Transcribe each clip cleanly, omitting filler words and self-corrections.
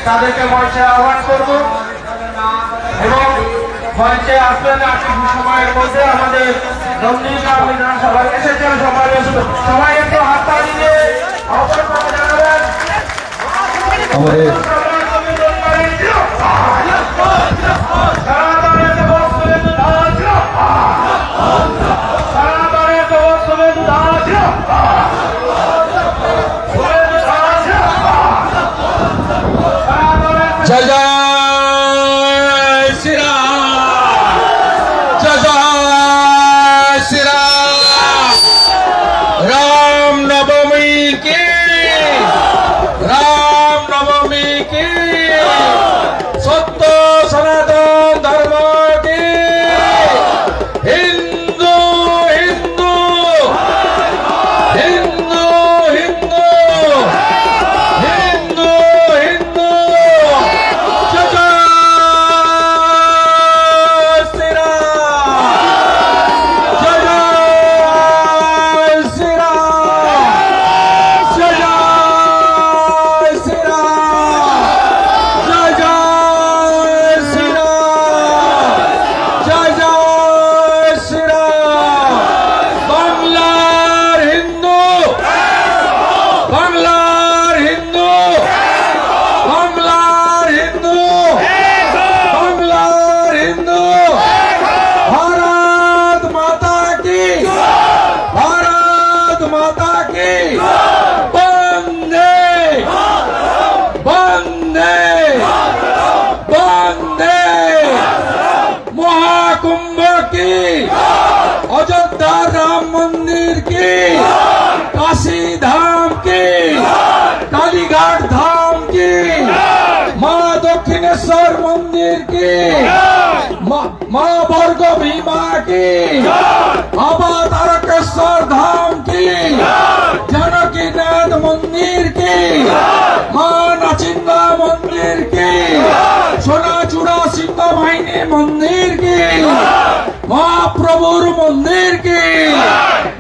তাদেরকে মঞ্চে আহ্বান করব এবং মঞ্চে আসবেন আর কিছু সময়ের মধ্যে আমাদের নন্দীগ্রাম বিধানসভায় এসেছেন সবাই একটু হাততালি দিয়ে অবশ্যই জানাবেন আমাদের जय जय श्री राम, जय जय श्री राम। राम नवमी की, राम नवमी की, सत्य सनातन धर्म की, हिंदू हिंदू हिंदू हिंदू हिंदू हिंदू महाकुंभ की, अयोध्या राम मंदिर की, काशी धाम की, कालीघाट धाम की, माँ दक्षिणेश्वर मंदिर की, माँ वर्ग भीमा की, बाबा तारकेश्वर धाम की, जानकीनाथ मंदिर की, माँ नाचिंदा मंदिर की, सोनाचूड़ा सिंह बाहिनी मंदिर की, महाप्रभुर मंदिर की।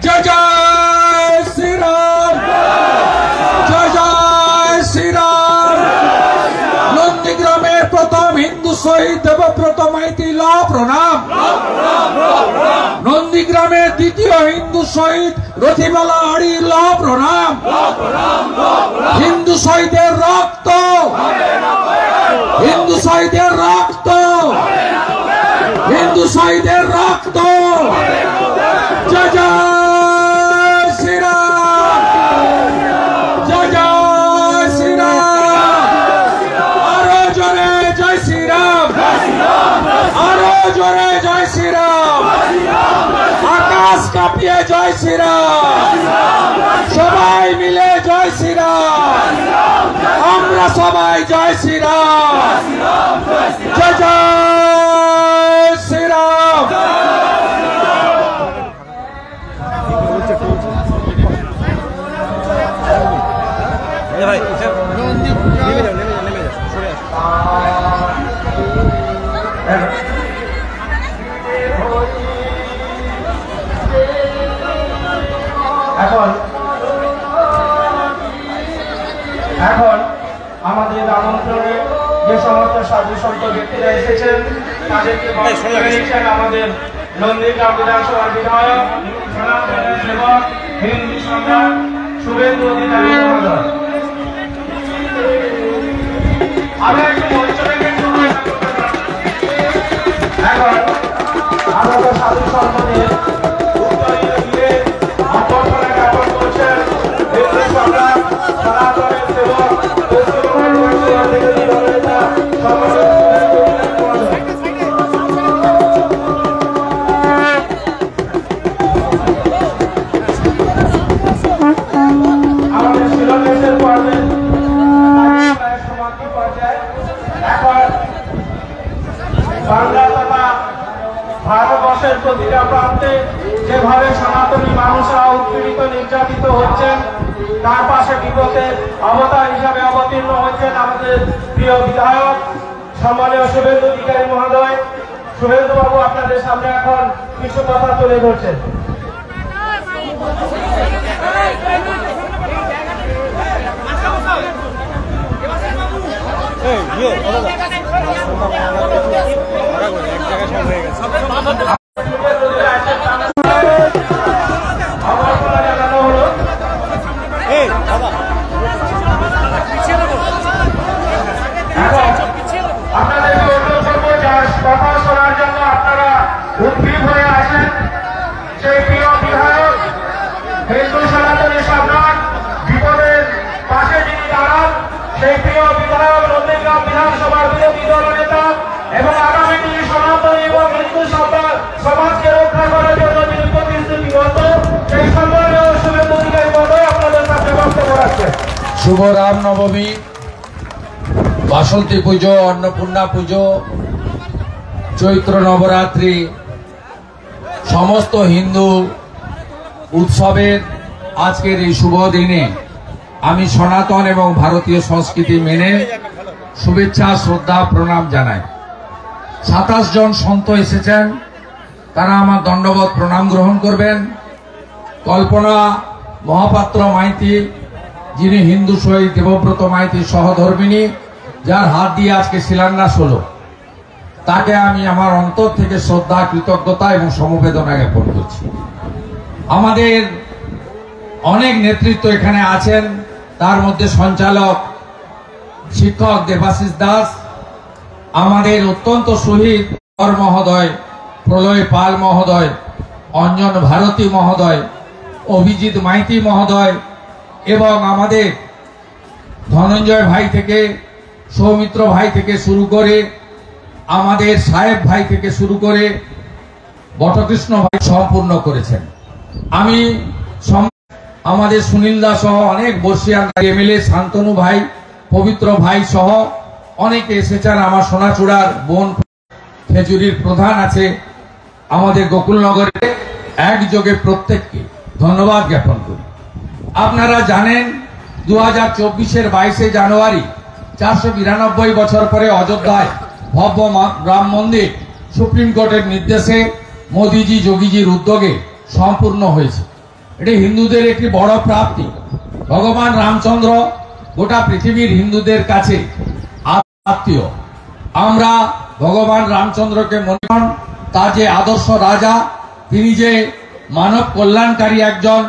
जय जय श्री राम, जय जय श्री राम। नंदीग्रामेर प्रथम हिंदू शहीद देवव्रत माइतीला प्रणाम। नंदीग्रामेर द्वितीय हिंदू शहीद रथिबाला आड़ीला प्रणाम। हिंदू शहीदेर रक्त, हिंदू शहीदेर रक्त, हिंदू शहीदेर रक्त। जय जय श्री राम, जय जय श्री राम। आरो जोरे जय श्री राम, आरो जोरे जय श्री राम। आकाश कापिए जय श्री राम, सबाई मिले जय श्री राम, আমরা সবাই জয় শ্রী রাম, জয় জয় শ্রী রাম। এখন আমাদের আমন্ত্রণে যে সমস্ত সাধু সন্ত ব্যক্তিরা এসেছেন তাদেরকে নিচ্ছেন আমাদের নন্দীগ্রাম বিধানসভার বিধায়ক, সনাতনের সেবক, হিন্দু সম্রাট শুভেন্দু অধিকারী মহোদয়। আমরা একটু মঞ্চ থেকে এখন আমাদের সাধু সন্তদের উত্তরীয় দিয়ে অভ্যর্থনা জ্ঞাপন করছেন হিন্দু সম্রাট, সনাতনের সেবক, আমাদের শিলান্যাসের পর্বে সমাপ্তি পর্যায়ে এখন বাংলা তথা ভারতবর্ষের প্রতিটা প্রান্তে যেভাবে সনাতনী মানুষরা উৎপীড়িত নির্যাতিত হচ্ছেন তার পাশে বিপদে অবতার হিসাবে অবতীর্ণ হচ্ছেন আমাদের প্রিয় বিধায়ক সম্মানীয় শুভেন্দু অধিকারী মহোদয়। শুভেন্দু বাবু আপনাদের সামনে এখন কিছু কথা তুলে ধরছেন। আপনাদেরকে অনুরোধ করবো যার কথা শোনার জন্য আপনারা উদ্গ্রীব হয়ে আসেন। সেই প্রিয় বিধায়ক হিন্দু সনাতনী সম্রাট বিপদের পাশে যিনি দাঁড়ান, সেই প্রিয় বিধায়ক নন্দীগ্রাম বিধানসভার বিরোধী দলনেতা এবং আগামী দিনে সনাতনী এবং হিন্দু সমাজকে রক্ষা করার জন্য যিনি প্রতিশ্রুতিবদ্ধ, সেই সম্মানীয় শুভেন্দু অধিকারী মহোদয় আপনাদের সাথে বক্তব্য রাখছেন। শুভ রামনবমী, বাসন্তী পুজো, অন্নপূর্ণা পুজো, চৈত্র নবরাত্রি, সমস্ত হিন্দু উৎসবের আজকের এই শুভ দিনে আমি সনাতন এবং ভারতীয় সংস্কৃতি মেনে শুভেচ্ছা, শ্রদ্ধা, প্রণাম জানাই। 27 জন সন্ত এসেছেন, তারা আমার দণ্ডবত প্রণাম গ্রহণ করবেন। কল্পনা মহাপাত্র মাইতি, যিনি হিন্দু শহীদ দেবব্রত মাইতির সহধর্মিনী, যার হাত দিয়ে আজকে শিলান্যাস হলো, তাকে আমি আমার অন্তর থেকে শ্রদ্ধা, কৃতজ্ঞতা এবং সমবেদনা জ্ঞাপন করছি। আমাদের অনেক নেতৃত্ব এখানে আছেন, তার মধ্যে সঞ্চালক শিক্ষক দেবাশিস দাস, আমাদের অত্যন্ত শহীদ মহোদয়, প্রলয় পাল মহোদয়, অঞ্জন ভারতী মহোদয়, অভিজিৎ মাইতি মহোদয় এবং আমাদের ধনঞ্জয় ভাই থেকে, সৌমিত্র ভাই থেকে শুরু করে, আমাদের সাহেব ভাই থেকে শুরু করে বটকৃষ্ণ ভাই সম্পূর্ণ করেছেন। আমি আমাদের সুনীল দা সহ অনেক বর্ষিয়ান এমএলএ শান্তনু ভাই, পবিত্র ভাই সহ অনেকে এসেছেন। আমার সোনাচূড়ার বোন খেজুরির প্রধান আছে আমাদের গোকুলনগরে, একযোগে প্রত্যেককে ধন্যবাদ জ্ঞাপন করি। আপনারা জানেন 2024-এর 22শে জানুয়ারি 492 বছর পরে অযোধ্যায় ভব্য রাম মন্দির সুপ্রিম কোর্টের নির্দেশে মোদিজি যোগীজির উদ্যোগে সম্পূর্ণ হয়েছে। এটি হিন্দুদের একটি বড় প্রাপ্তি। ভগবান রামচন্দ্র গোটা পৃথিবীর হিন্দুদের কাছে আত্মীয়। আমরা ভগবান রামচন্দ্রকে মনে করি, তার যে আদর্শ রাজা, তিনি যে মানব কল্যাণকারী একজন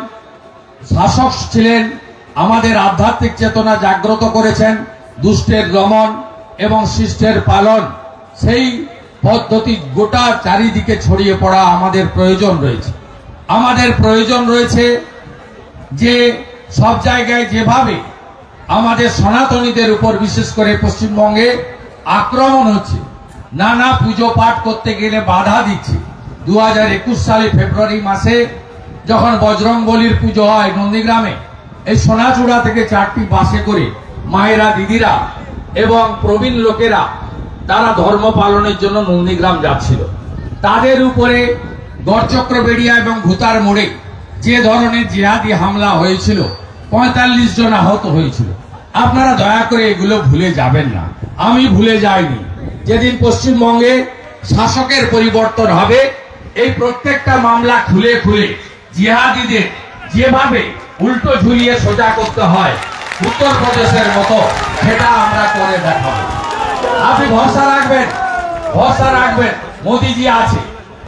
শাসক ছিলেন, আমাদের আধ্যাত্মিক চেতনা জাগ্রত করেছেন, দুষ্টের দমন এবং শিষ্টের পালন, সেই পদ্ধতি গোটা চারিদিকে ছড়িয়ে পড়া আমাদের প্রয়োজন রয়েছে। আমাদের প্রয়োজন রয়েছে যে সব জায়গায় যেভাবে আমাদের সনাতনীদের উপর বিশেষ করে পশ্চিমবঙ্গে আক্রমণ হচ্ছে, নানা পুজো পাঠ করতে গেলে বাধা দিচ্ছে। 2021 সালে ফেব্রুয়ারি মাসে যখন বজরংবলীর পুজো হয় নন্দীগ্রামে, এই সোনাচূড়া থেকে 4টি বাসে করে মায়েরা, দিদিরা এবং প্রবীণ লোকেরা তারা ধর্ম পালনের জন্য নন্দীগ্রাম যাচ্ছিল। তাদের উপরে গড়চক্রবেড়িয়া এবং ভূতার মোড়ে যে ধরনের জিহাদি হামলা হয়েছিল, 45 জন আহত হয়েছিল। আপনারা দয়া করে এগুলো ভুলে যাবেন না। আমি ভুলে যাইনি। যেদিন পশ্চিমবঙ্গে শাসকের পরিবর্তন হবে, এই প্রত্যেকটা মামলা খুলে খুলে জিহাদিদের যেভাবে উল্টো ঝুলিয়ে সোজা করতে হয় উত্তরপ্রদেশের মতো, সেটা আমরা করে দেখাবো। আপনি ভরসা রাখবেন, ভরসা রাখবেন। মোদিজি আছে।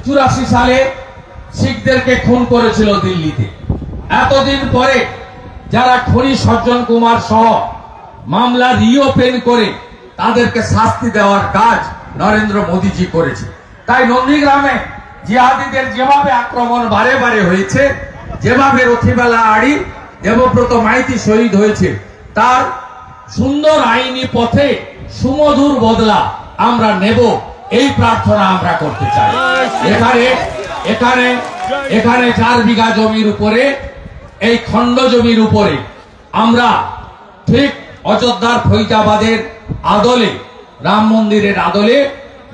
84 সালে শিখদেরকে খুন করেছিল দিল্লিতে। এতদিন পরে যারা খনি সজ্জন কুমার সহ মামলা রিওপেন করে তাদেরকে শাস্তি দেওয়ার কাজ নরেন্দ্র মোদিজি করেছে। তাই নন্দীগ্রামে জিহাদিদের যেভাবে আক্রমণ বারে বারে হয়েছে, যেভাবে রথিবেলা আড়ি দেবব্রত মাইতি শহীদ হয়েছে, তার সুন্দর আইনি পথে সুমধুর বদলা আমরা নেব, এই প্রার্থনা আমরা করতে চাই। এখানে 4 বিঘা জমির উপরে, এই খণ্ড জমির উপরে আমরা ঠিক অযোধ্যার ফৈজাবাদের আদলে, রাম মন্দিরের আদলে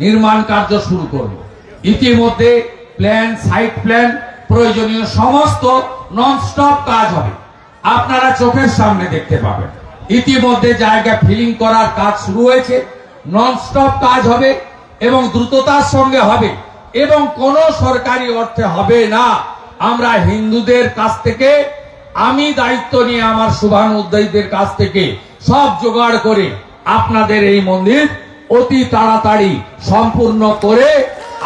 নির্মাণ কার্য শুরু করব। ইতিমধ্যে প্ল্যান, সাইট প্ল্যান, প্রয়োজনীয় সমস্ত ননস্টপ কাজ হবে, আপনারা চোখের সামনে দেখতে পাবেন। ইতিমধ্যে জায়গা ফিলিং করার কাজ শুরু হয়েছে, ননস্টপ কাজ হবে এবং দ্রুততার সঙ্গে হবে এবং কোনো সরকারি অর্থে হবে না। আমরা হিন্দুদের কাছ থেকে, আমি দায়িত্ব নিয়ে আমার শুভানুদ্দায়ীদের কাছ থেকে সব জোগাড় করে আপনাদের এই মন্দির অতি তাড়াতাড়ি সম্পূর্ণ করে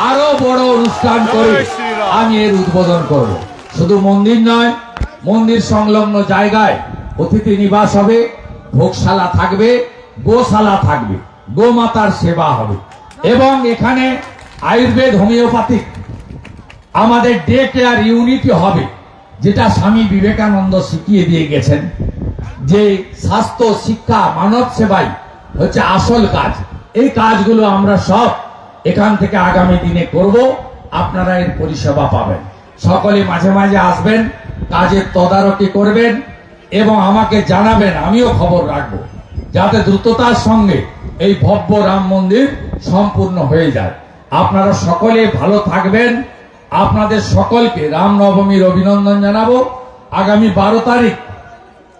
আরো বড় অনুষ্ঠান করে আমি এর উদ্বোধন করব। শুধু মন্দির নয়, মন্দির সংলগ্ন জায়গায় অতিথি নিবাস হবে, ভোগশালা থাকবে, গোশালা থাকবে, গোমাতার সেবা হবে এবং এখানে আয়ুর্বেদ হোমিওপ্যাথিক আমাদের ডে কেয়ার ইউনিটি হবে, যেটা স্বামী বিবেকানন্দ শিখিয়ে দিয়ে গেছেন যে স্বাস্থ্য শিক্ষা মানব সেবাই হচ্ছে আসল কাজ। এই কাজগুলো আমরা সব এখান থেকে আগামী দিনে করব, আপনারা এর পরিষেবা পাবেন। সকলে মাঝে মাঝে আসবেন, কাজের তদারকি করবেন এবং আমাকে জানাবেন, আমিও খবর রাখবো যাতে দ্রুততার সঙ্গে এই ভব্য রাম মন্দির সম্পূর্ণ হয়ে যায়। আপনারা সকলে ভালো থাকবেন। আপনাদের সকলকে রামনবমীর অভিনন্দন জানাবো। আগামী 12 তারিখ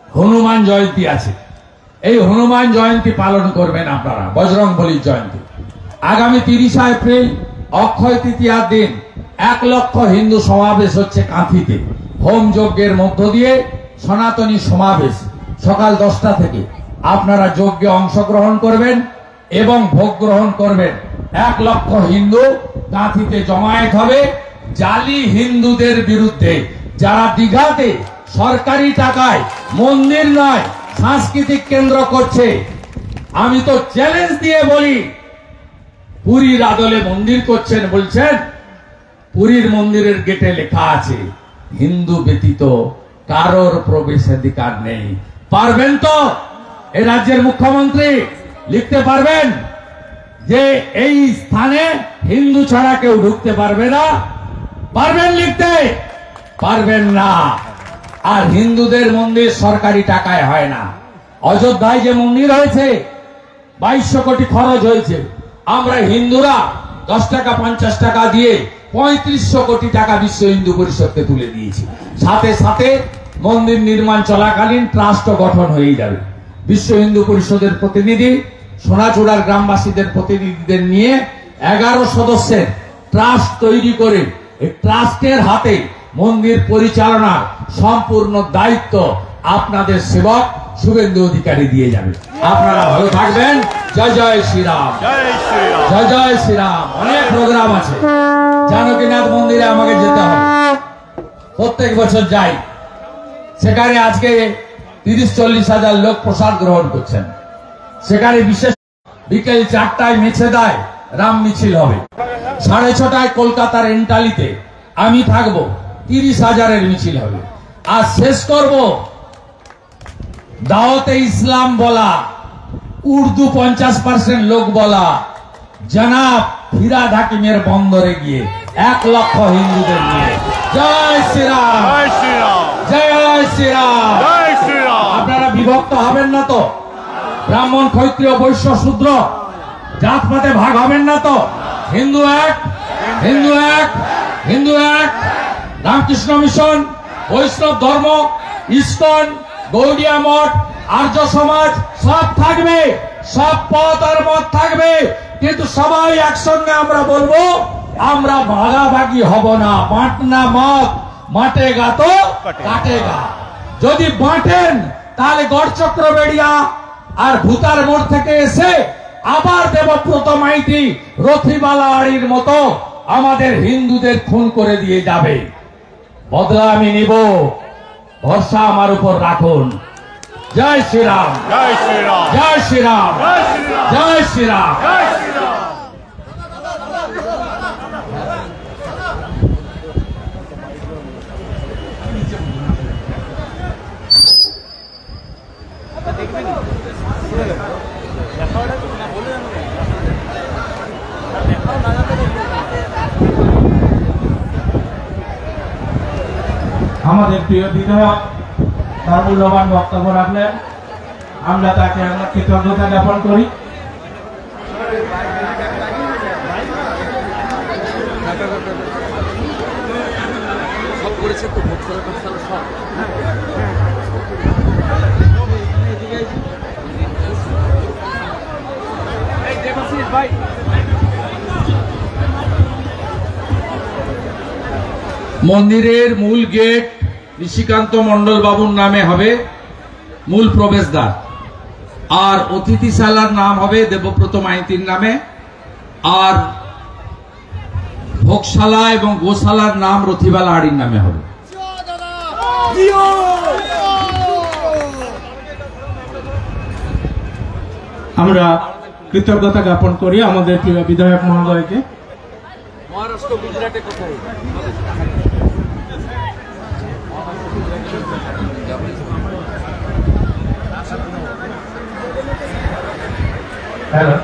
হনুমান জয়ন্তী আছে, এই হনুমান জয়ন্তী পালন করবেন আপনারা, বজরংবলীর জয়ন্তী। আগামী 30 এপ্রিল অক্ষয় তৃতীয়ার দিন 1 লক্ষ হিন্দু সমাবেশ হচ্ছে কাঁথিতে। হোম যজ্ঞের মধ্য দিয়ে সনাতনী সমাবেশ সকাল 10টা থেকে আপনারা যজ্ঞে অংশগ্রহণ করবেন এবং ভোগ গ্রহণ করবেন। 1 লক্ষ হিন্দু কাঁথিতে জমায়েত হবে জালি হিন্দুদের বিরুদ্ধে, যারা দীঘাতে সরকারি টাকায় মন্দির নয় সাংস্কৃতিক কেন্দ্র করছে। আমি তো চ্যালেঞ্জ দিয়ে বলি, পুরীর আদলে মন্দির করছেন, বলছেন পুরীর মন্দিরের গেটে লেখা আছে হিন্দু ব্যতীত কারোর প্রবেশাধিকার নেই। পারবেন তো? এই রাজ্যের মুখ্যমন্ত্রী লিখতে পারবেন যে এই স্থানে হিন্দু ছাড়া কেউ ঢুকতে পারবে না? পারবেন লিখতে? পারবেন না। আর হিন্দুদের মন্দির সরকারি টাকায় হয় না। অযোধ্যায় যে মন্দির হয়েছে 2200 কোটি খরচ হয়েছে, আমরা হিন্দুরা 10 টাকা 50 টাকা দিয়ে 3500 কোটি টাকা বিশ্ব হিন্দু পরিষদকে তুলে দিয়েছি। সাথে সাথে মন্দির নির্মাণ চলাকালীন ট্রাস্ট গঠন হয়ে যাবে। বিশ্ব হিন্দু পরিষদের প্রতিনিধি, সোনাচূড়ার গ্রামবাসীদের প্রতিনিধিদের নিয়ে 11 সদস্যের ট্রাস্ট তৈরি করে এই ট্রাস্টের হাতে মন্দির পরিচালনার সম্পূর্ণ দায়িত্ব আপনাদের সেবক শুভেন্দু অধিকারী দিয়ে যাবে। আপনারা ভালো থাকবেন। জয় জয় শ্রীরাম, জয় জয় শ্রীরাম। অনেক প্রোগ্রাম আছে। জানকীনাথ মন্দিরে আমাকে যেতে হবে, প্রত্যেক বছর যাই। সেখানে আজকে 30-40 হাজার লোক প্রসাদ গ্রহণ করছেন। সেখানে বিশেষ বিকেল 4টায় মেছেদায় রাম মিছিল হবে, 6:30টায় কলকাতার এন্টালিতে আমি থাকবো, 30,000-এর মিছিল হবে। আর শেষ করব দাওয়াতে ইসলাম বলা, উর্দু 50% লোক বলা, জনাব ফিরাদ হাকিমের বন্দরে গিয়ে 1 লক্ষ হিন্দুদের নিয়ে। জয় শ্রীরাম, জয় শ্রীরাম। আপনারা বিভক্ত হবেন না তো? ব্রাহ্মণ, ক্ষত্রিয়, বৈশ্য, শূদ্র জাতপাতে ভাগ হবেন না তো? হিন্দু এক, হিন্দু এক, হিন্দু এক। রামকৃষ্ণ মিশন, বৈষ্ণব ধর্ম, ইস্কন, গৌড়িয়া মঠ, আর্য সমাজ সব থাকবে, সব পথ আর মত থাকবে, কিন্তু সবাই একসঙ্গে আমরা বলবো আমরা ভাগাভাগি হব না। বাঁটনা মত মাটেগা তো কাটেগা। যদি বাঁটেন তাহলে গড়চক্র বেড়িয়া আর ভূতার মোড় থেকে এসে আবার দেবব্রত মাইতি, রথিবালা আড়ির মতো আমাদের হিন্দুদের খুন করে দিয়ে যাবে। বদলা আমি নিব, ভরসা আমার উপর রাখুন। জয় শ্রীরাম, জয় শ্রীরাম, জয় শ্রীরাম, জয় শ্রীরাম। আমাদের প্রিয় বিধায়ক তার মূল্যবান বক্তব্য রাখলেন, আমরা তাকে আমরা কৃতজ্ঞতা জ্ঞাপন করি। মন্দিরের মূল গেট ঋষিকান্ত মন্ডল বাবুর নামে হবে, মূল প্রবেশদ্বার। আর অতিথিশালার নাম হবে দেবব্রত মাইতির নামে, আর ভোগশালা এবং গোশালার নাম রথিবালা হাড়ির নামে হবে। আমরা কৃতজ্ঞতা জ্ঞাপন করি আমাদের প্রিয় বিধায়ক মহোদয়কে। মহারাষ্ট্র গুজরাটে কোথায়? হ্যালো,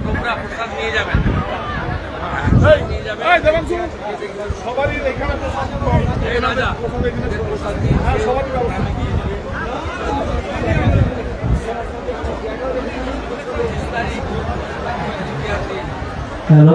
তোমরা প্রসাদ নিয়ে যাবেন। সবারই এখানে হ্যালো,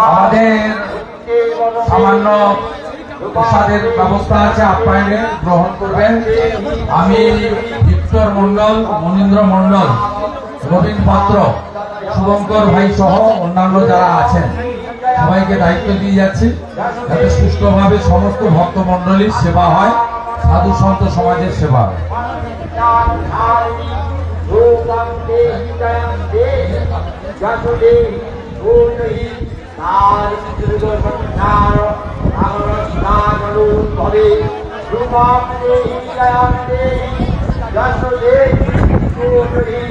আমাদের সামান্য প্রসাদের ব্যবস্থা আছে, আপ্যায়নে গ্রহণ করবেন। আমি ভিক্টর মন্ডল, মনীন্দ্র মন্ডল, রবীন পাত্র, শুভঙ্কর ভাই সহ অন্যান্য যারা আছেন সবাইকে দায়িত্ব দিয়ে যাচ্ছি যাতে সুষ্ঠুভাবে সমস্ত ভক্ত মন্ডলীর সেবা হয়, সাধু সন্ত সমাজের সেবা হয়। Jai